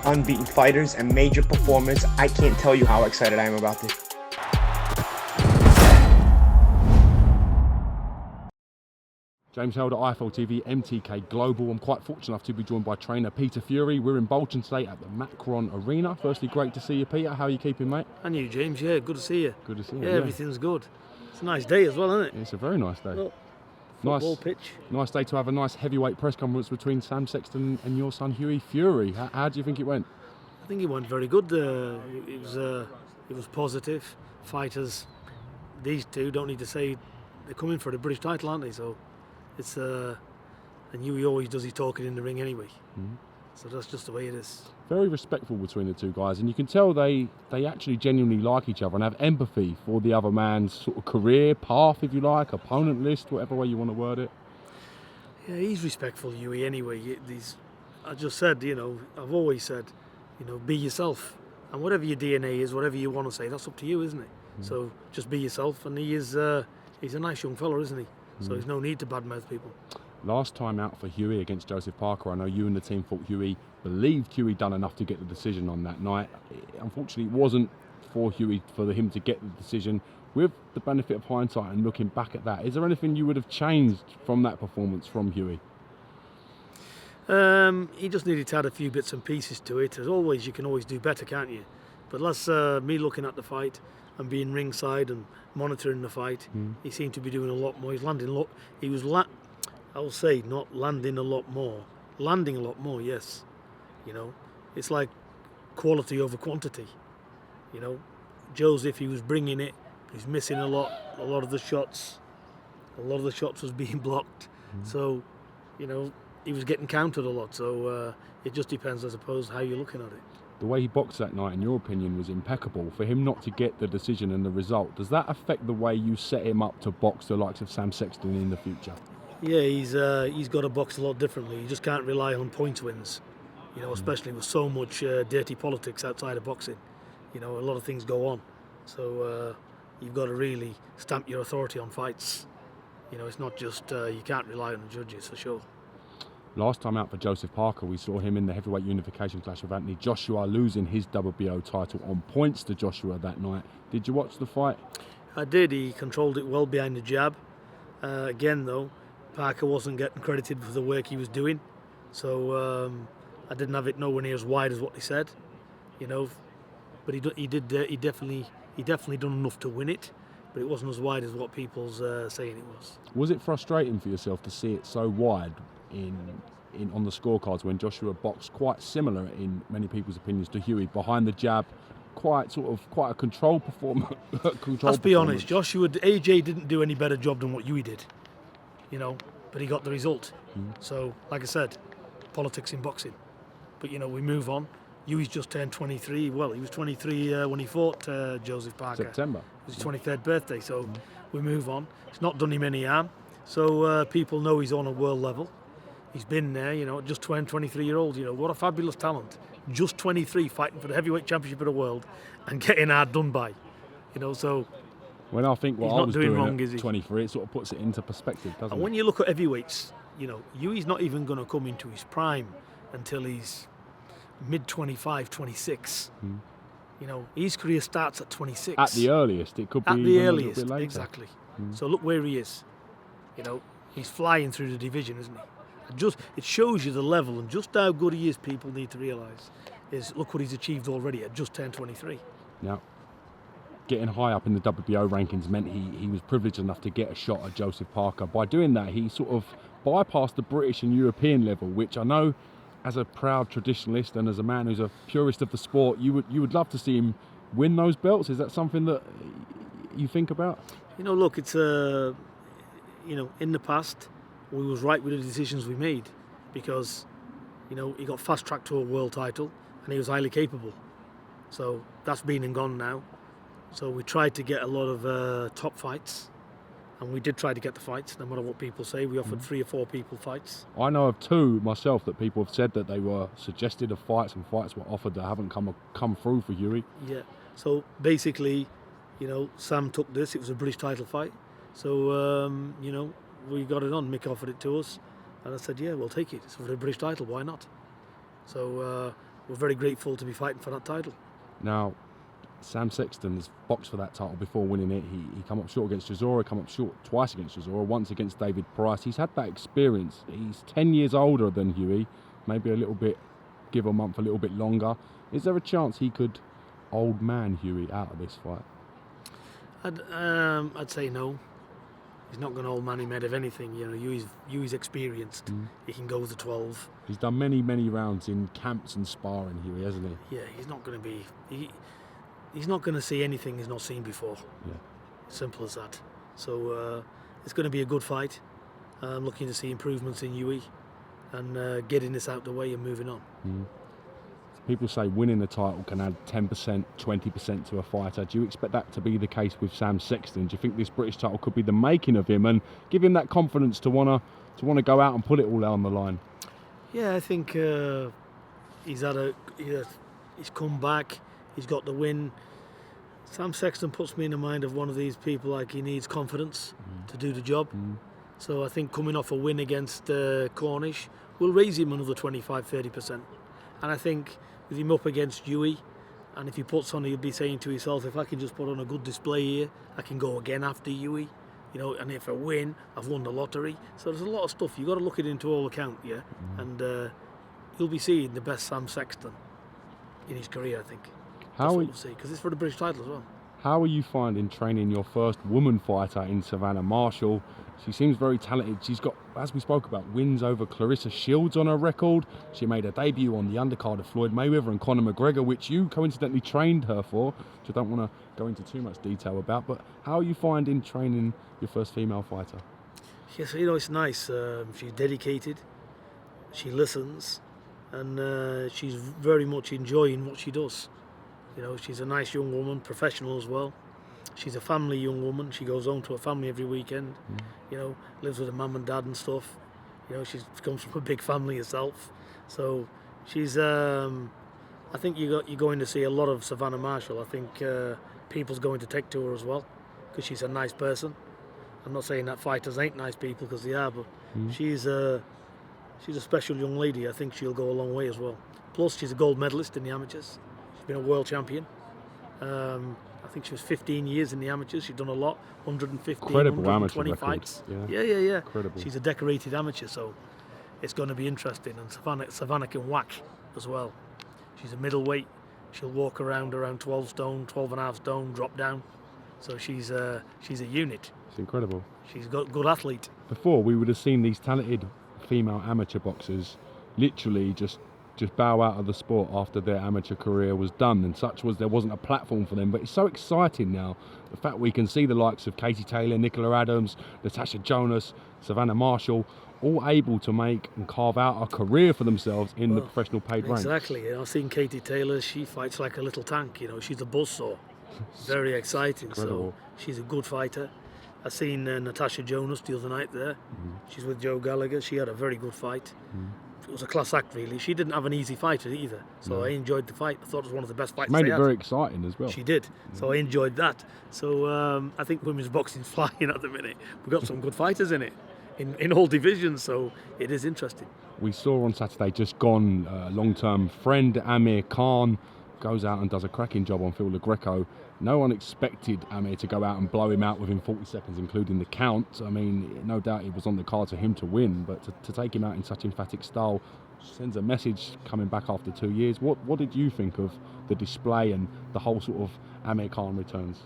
unbeaten fighters and major performers. I can't tell you how excited I am about this. James Held at IFL TV, MTK Global. I'm quite fortunate enough to be joined by trainer Peter Fury. We're in Bolton today at the Macron Arena. Firstly, great to see you, Peter. How are you keeping, mate? And you, James? Yeah, good to see you. Good to see you. Yeah, everything's good. It's a nice day as well, isn't it? It's a very nice day. Look, football pitch. Nice day to have a nice heavyweight press conference between Sam Sexton and your son Hughie Fury. How do you think it went? I think it went very good. It was positive. Fighters, these two don't need to say they're coming for the British title, aren't they? So it's and Hughie always does his talking in the ring anyway. So that's just the way it is. Very respectful between the two guys, and you can tell they actually genuinely like each other and have empathy for the other man's sort of career path, if you like, opponent list, whatever way you want to word it. Yeah, he's respectful, Hughie, anyway. I just said, I've always said, be yourself. And whatever your DNA is, whatever you want to say, that's up to you, isn't it? So just be yourself, and he's a nice young fella, isn't he? So there's no need to badmouth people. Last time out for Hughie against Joseph Parker, I know you and the team thought believed Hughie done enough to get the decision on that night. Unfortunately, it wasn't for Hughie for him to get the decision. With the benefit of hindsight and looking back at that, is there anything you would have changed from that performance from Hughie? He just needed to add a few bits and pieces to it. As always, you can always do better, can't you? But that's me looking at the fight and being ringside and monitoring the fight. He seemed to be doing a lot more. He's landing a lot. I'll say not landing a lot more. Landing a lot more, yes. It's like quality over quantity. Joseph, he was bringing it. He's missing a lot of the shots. A lot of the shots was being blocked. So, he was getting countered a lot. So it just depends, I suppose, how you're looking at it. The way he boxed that night, in your opinion, was impeccable. For him not to get the decision and the result, does that affect the way you set him up to box the likes of Sam Sexton in the future? Yeah, he's got to box a lot differently. You just can't rely on point wins, especially with so much dirty politics outside of boxing. A lot of things go on. So you've got to really stamp your authority on fights. It's not just, you can't rely on the judges, for sure. Last time out for Joseph Parker, we saw him in the heavyweight unification clash with Anthony Joshua, losing his WBO title on points to Joshua that night. Did you watch the fight? I did. He controlled it well behind the jab. Again, though, Parker wasn't getting credited for the work he was doing. So I didn't have it nowhere near as wide as what he said. But he definitely done enough to win it. But it wasn't as wide as what people's saying it was. Was it frustrating for yourself to see it so wide on the scorecards when Joshua boxed quite similar in many people's opinions to Hughie, behind the jab, quite a controlled performance? Let's be honest, AJ didn't do any better job than what Hughie did, but he got the result. So, like I said, politics in boxing. But we move on. Hughie's just turned 23. Well, he was 23 when he fought Joseph Parker. September. It was his 23rd birthday, so we move on. It's not done him any harm. So people know he's on a world level. He's been there, just 23-year-old. What a fabulous talent. Just 23, fighting for the heavyweight championship of the world and getting hard done by. So when I think what he's I was doing wrong, at 23, it sort of puts it into perspective, doesn't it? And when you look at heavyweights, Hughie's not even going to come into his prime until he's mid-25, 26. His career starts at 26. At the earliest, it could be at the even earliest, a little bit later. Exactly. So look where he is. He's flying through the division, isn't he? It shows you the level and just how good he is. People need to realise is look what he's achieved already at just turned 23. Now, getting high up in the WBO rankings meant he was privileged enough to get a shot at Joseph Parker. By doing that, he sort of bypassed the British and European level, which I know, as a proud traditionalist and as a man who's a purist of the sport, you would love to see him win those belts. Is that something that you think about? Look, it's in the past, we was right with the decisions we made because, he got fast-tracked to a world title and he was highly capable. So that's been and gone now. So we tried to get a lot of top fights, and we did try to get the fights, no matter what people say. We offered 3 or 4 people fights. I know of 2 myself that people have said that they were suggested of fights and fights were offered that haven't come through for Hughie. Yeah, so basically, Sam took this. It was a British title fight. So, we got it on. Mick offered it to us. And I said, yeah, we'll take it. It's for the British title. Why not? So we're very grateful to be fighting for that title. Now, Sam Sexton has boxed for that title before winning it. He come up short against Chisora, come up short twice against Chisora, once against David Price. He's had that experience. He's 10 years older than Hughie, maybe a little bit, give a month, a little bit longer. Is there a chance he could old man Hughie out of this fight? I'd say no. He's not going to old man him out of anything. You know, Hughie's experienced. He can go to 12. He's done many rounds in camps and sparring, Hughie, hasn't he? Yeah, he's not going to be. He's not going to see anything he's not seen before. Yeah. Simple as that. So it's going to be a good fight. I'm looking to see improvements in Hughie and getting this out the way and moving on. People say winning the title can add 10%, 20% to a fighter. Do you expect that to be the case with Sam Sexton? Do you think this British title could be the making of him and give him that confidence to wanna go out and put it all on the line? Yeah, I think he's come back. He's got the win. Sam Sexton puts me in the mind of one of these people, like he needs confidence to do the job. So I think coming off a win against Cornish will raise him another 25-30%. And I think with him up against Hughie, and if he puts on, he'll be saying to himself, if I can just put on a good display here, I can go again after Hughie. You know, and if I win, I've won the lottery. So there's a lot of stuff. You've got to look at it into all account, yeah? And you'll be seeing the best Sam Sexton in his career, I think. That's what we'll see, because it's for the British title as well. How are you finding training your first woman fighter in Savannah Marshall? She seems very talented. She's got, as we spoke about, wins over Clarissa Shields on her record. She made her debut on the undercard of Floyd Mayweather and Conor McGregor, which you coincidentally trained her for, which I don't want to go into too much detail about. But how are you finding training your first female fighter? Yes, you know, it's nice. She's dedicated, she listens, and she's very much enjoying what she does. You know, she's a nice young woman, professional as well. She's a family young woman. She goes home to her family every weekend. You know, lives with her mum and dad and stuff. You know, she comes from a big family herself. So she's. I think you're going to see a lot of Savannah Marshall. I think people's going to take to her as well, because she's a nice person. I'm not saying that fighters ain't nice people, because they are, but she's a special young lady. I think she'll go a long way as well. Plus, she's a gold medalist in the amateurs. Been a world champion. I think she was 15 years in the amateurs. She's done a lot, 115, incredible 120 amateur fights. record. Yeah. Incredible. She's a decorated amateur, so it's going to be interesting. And Savannah can whack as well. She's a middleweight. She'll walk around 12 stone, 12 and a half stone, drop down. So she's a unit. It's incredible. She's a good athlete. Before, we would have seen these talented female amateur boxers literally just bow out of the sport after their amateur career was done, and such was there wasn't a platform for them. But it's so exciting now, the fact we can see the likes of Katie Taylor, Nicola Adams, Natasha Jonas, Savannah Marshall, all able to make and carve out a career for themselves in the professional paid ranks. Exactly. You know, I've seen Katie Taylor. She fights like a little tank. You know, she's a buzzsaw. Very exciting. Incredible. So she's a good fighter. I seen Natasha Jonas the other night there. She's with Joe Gallagher. She had a very good fight. It was a class act, really. She didn't have an easy fight either, so I enjoyed the fight. I thought it was one of the best fights. Made they it had. very exciting as well. She did, so I enjoyed that. So I think women's boxing's flying at the minute. We've got some good fighters in it, in all divisions, so it is interesting. We saw on Saturday, just gone, long-term friend Amir Khan goes out and does a cracking job on Phil LaGreco. No one expected Amir to go out and blow him out within 40 seconds, including the count. I mean, no doubt it was on the card for him to win, but to take him out in such emphatic style sends a message coming back after 2 years. What did you think of the display and the whole sort of Amir Khan returns?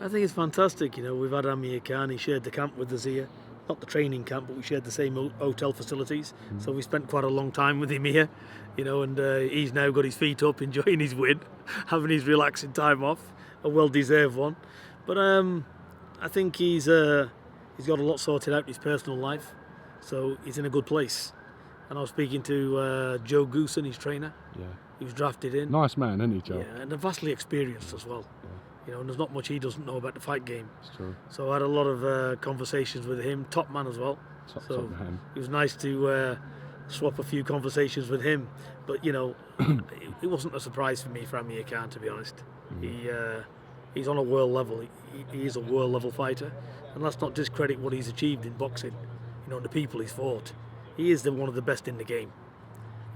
I think it's fantastic. You know, we've had Amir Khan. He shared the camp with us here. Not the training camp, but we shared the same hotel facilities. So we spent quite a long time with him here, you know, and he's now got his feet up, enjoying his win, having his relaxing time off, a well-deserved one. But I think he's got a lot sorted out in his personal life, so he's in a good place. And I was speaking to Joe Goosen, his trainer. Yeah. He was drafted in. Nice man, isn't he, Joe? Yeah, and vastly experienced as well. You know, and there's not much he doesn't know about the fight game. It's true. So I had a lot of conversations with him, top man as well. Top man. It was nice to swap a few conversations with him. But, you know, it wasn't a surprise for me for Amir Khan, to be honest. He's on a world level. He is a world level fighter. And let's not discredit what he's achieved in boxing. You know, the people he's fought. He is one of the best in the game.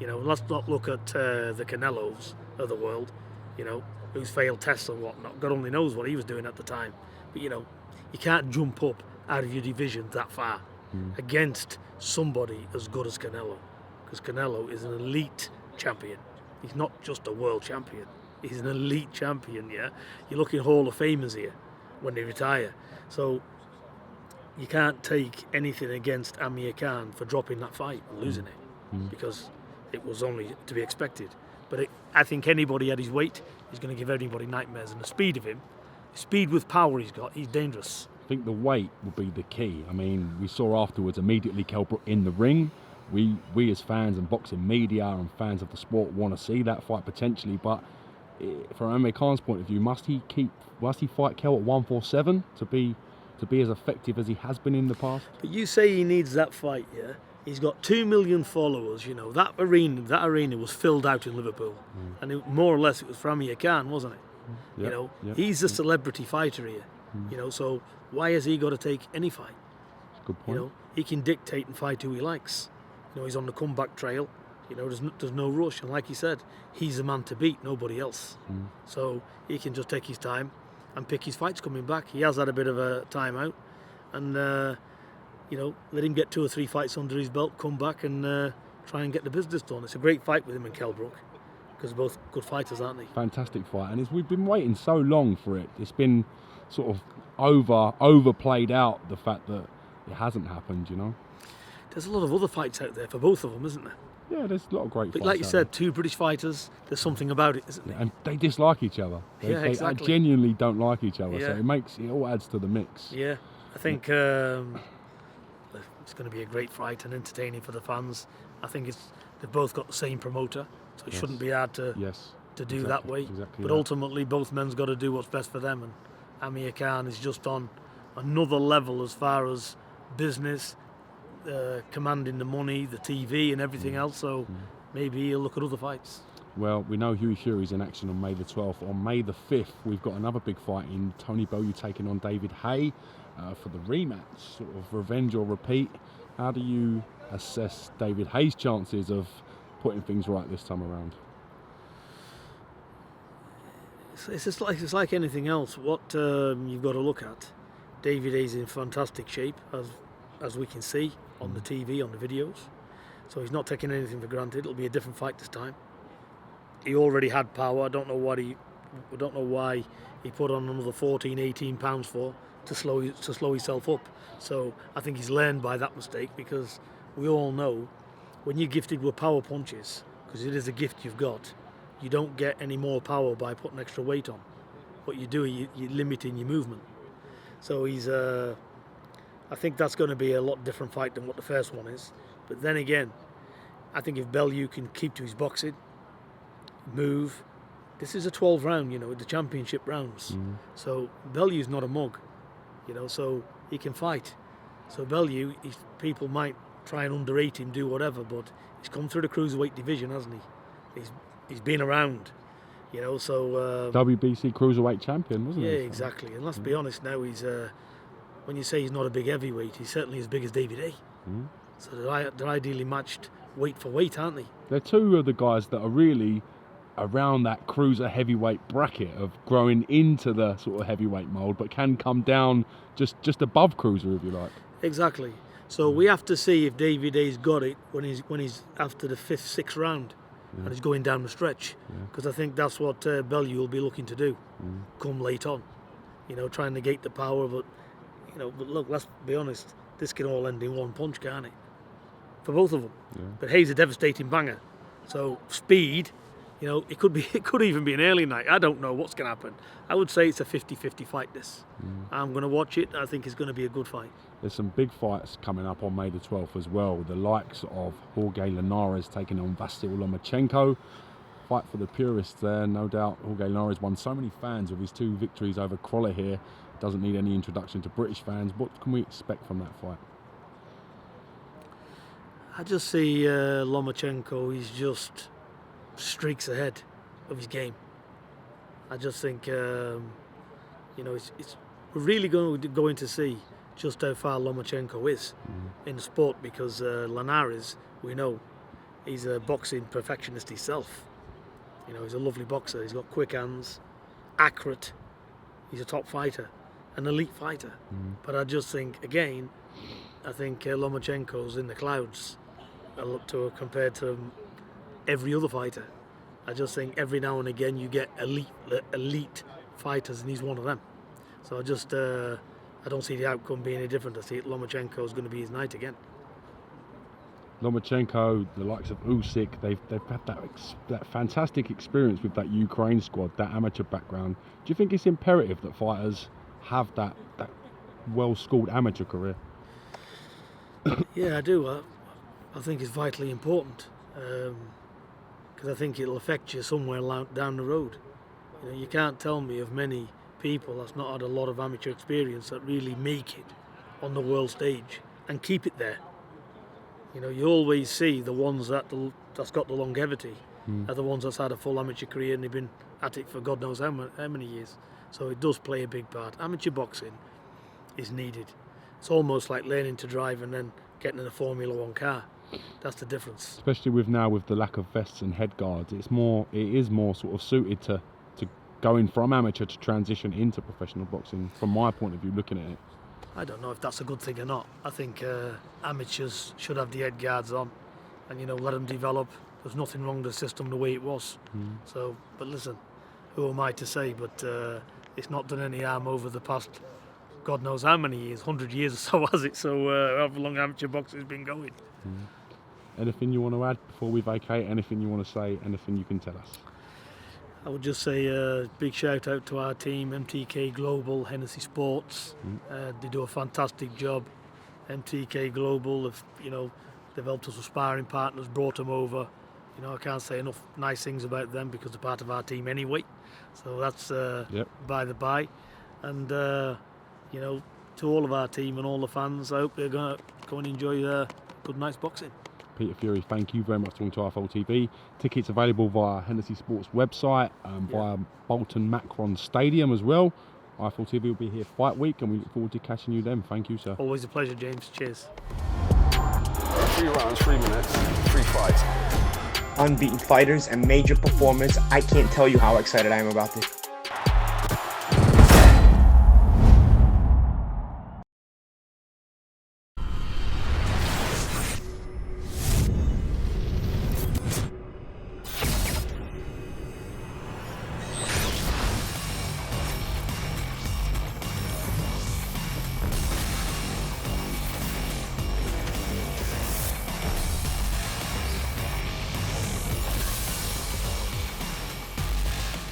You know, let's not look at the Canelos of the world, you know, who's failed tests and whatnot. God only knows what he was doing at the time. But, you know, you can't jump up out of your division that far against somebody as good as Canelo. Because Canelo is an elite champion. He's not just a world champion. He's an elite champion, yeah? You're looking Hall of Famers here when they retire. So you can't take anything against Amir Khan for dropping that fight and losing it. Because it was only to be expected. But I think anybody at his weight is going to give anybody nightmares. And the speed of him, the speed with power he's got, he's dangerous. I think the weight will be the key. I mean, we saw afterwards immediately Kell Brook in the ring. We as fans and boxing media and fans of the sport want to see that fight potentially. But from Amir Khan's point of view, must he fight Kell at 147 to be as effective as he has been in the past? But you say he needs that fight, yeah? He's got 2 million followers, you know. That arena was filled out in Liverpool. And more or less it was for Amir Khan, wasn't it? You know, he's a celebrity fighter here. You know, so why has he got to take any fight? Good point. You know, he can dictate and fight who he likes. You know, he's on the comeback trail. You know, there's no rush. And like he said, he's the man to beat, nobody else. So he can just take his time and pick his fights coming back. He has had a bit of a timeout. And, you know, let him get 2 or 3 fights under his belt, come back and try and get the business done. It's a great fight with him and Kell Brook, because they're both good fighters, aren't they? Fantastic fight. And we've been waiting so long for it. It's been sort of overplayed out, the fact that it hasn't happened, you know. There's a lot of other fights out there for both of them, isn't there? Yeah, there's a lot of great But fights. like you said, 2 British fighters, there's something about it, isn't there? And they dislike each other. They exactly. genuinely don't like each other. Yeah. So it all adds to the mix. Yeah, I think it's going to be a great fight and entertaining for the fans. I think they've both got the same promoter, so it shouldn't be hard to do that way. Exactly but ultimately, both men's got to do what's best for them, and Amir Khan is just on another level as far as business, commanding the money, the TV and everything else, so maybe he'll look at other fights. Well, we know Hughie Fury's in action on May the 12th. On May the 5th, we've got another big fight in Tony Bellew taking on David HAYE for the rematch, sort of revenge or repeat. How do you assess David HAYE's chances of putting things right this time around? It's like anything else. What you've got to look at, David Hayes in fantastic shape, as we can see on the TV, on the videos. So he's not taking anything for granted. It'll be a different fight this time. He already had power. I don't know why he put on another 14, 18 pounds to slow himself up. So I think he's learned by that mistake, because we all know when you're gifted with power punches, because it is a gift you've got, you don't get any more power by putting extra weight on. What you do, you're limiting your movement. So I think that's going to be a lot different fight than what the first one is. But then again, I think if Bellew can keep to his boxing, move, this is a 12 round, you know, the championship rounds. So Bellew's not a mug, you know, so he can fight. So Bellew, people might try and underrate him, do whatever, but he's come through the cruiserweight division, hasn't he? He's been around, you know, so... WBC cruiserweight champion, wasn't he? Yeah, exactly. And let's be honest now, he's... when you say he's not a big heavyweight, he's certainly as big as David A. So they're ideally matched weight for weight, aren't they? They're 2 of the guys that are really around that cruiser heavyweight bracket of growing into the sort of heavyweight mould, but can come down just above cruiser, if you like. Exactly. So we have to see if David A's got it when he's after the 5th, 6th round and he's going down the stretch, because I think that's what Bellew will be looking to do come late on. You know, trying to negate the power, but look, let's be honest, this can all end in one punch, can't it? For both of them. But Hayes a devastating banger. So speed, you know, it could even be an early night. I don't know what's going to happen. I would say it's a 50-50 fight, this. I'm going to watch it. I think it's going to be a good fight. There's some big fights coming up on May the 12th as well. The likes of Jorge Linares taking on Vasyl Lomachenko. Fight for the purists there, no doubt. Jorge Linares won so many fans with his 2 victories over Crawler here. Doesn't need any introduction to British fans. What can we expect from that fight? I just see Lomachenko, he's just streaks ahead of his game. I just think, we're really going to see just how far Lomachenko is in the sport, because Linares, we know, he's a boxing perfectionist himself. You know, he's a lovely boxer. He's got quick hands, accurate. He's a top fighter, an elite fighter. But I just think, again, I think Lomachenko's in the clouds compared to every other fighter. I just think every now and again you get elite fighters, and he's one of them. So I don't see the outcome being any different. I see Lomachenko's going to be his night again. Lomachenko, the likes of Usyk, they've had that fantastic experience with that Ukraine squad, that amateur background. Do you think it's imperative that fighters have that well-schooled amateur career? Yeah, I do. I think it's vitally important because I think it'll affect you somewhere down the road. You know, you can't tell me of many people that's not had a lot of amateur experience that really make it on the world stage and keep it there. You know, you always see the ones that's got the longevity are the ones that's had a full amateur career and they've been at it for God knows how many years. So it does play a big part. Amateur boxing is needed. It's almost like learning to drive and then getting in a Formula One car. That's the difference. Especially with the lack of vests and head guards, it is more sort of suited to going from amateur to transition into professional boxing. From my point of view, looking at it, I don't know if that's a good thing or not. I think amateurs should have the head guards on, and let them develop. There's nothing wrong with the system the way it was. So, but listen, who am I to say? But it's not done any harm over the past, God knows how many years, 100 years or so, has it? So, however long amateur boxing has been going. Anything you want to add before we vacate? Anything you want to say? Anything you can tell us? I would just say a big shout out to our team, MTK Global, Hennessy Sports. They do a fantastic job. MTK Global have, they've helped us with sparring partners, brought them over. I can't say enough nice things about them because they're part of our team anyway. So that's by the by. And, to all of our team and all the fans, I hope they're going to go and enjoy good night's boxing. Peter Fury, thank you very much for talking to IFL TV. Tickets available via Hennessy Sports website, via Bolton Macron Stadium as well. IFL TV will be here fight week and we look forward to catching you then. Thank you, sir. Always a pleasure, James. Cheers. 3 rounds, 3 minutes, 3 fights. Unbeaten fighters and major performers. I can't tell you how excited I am about this.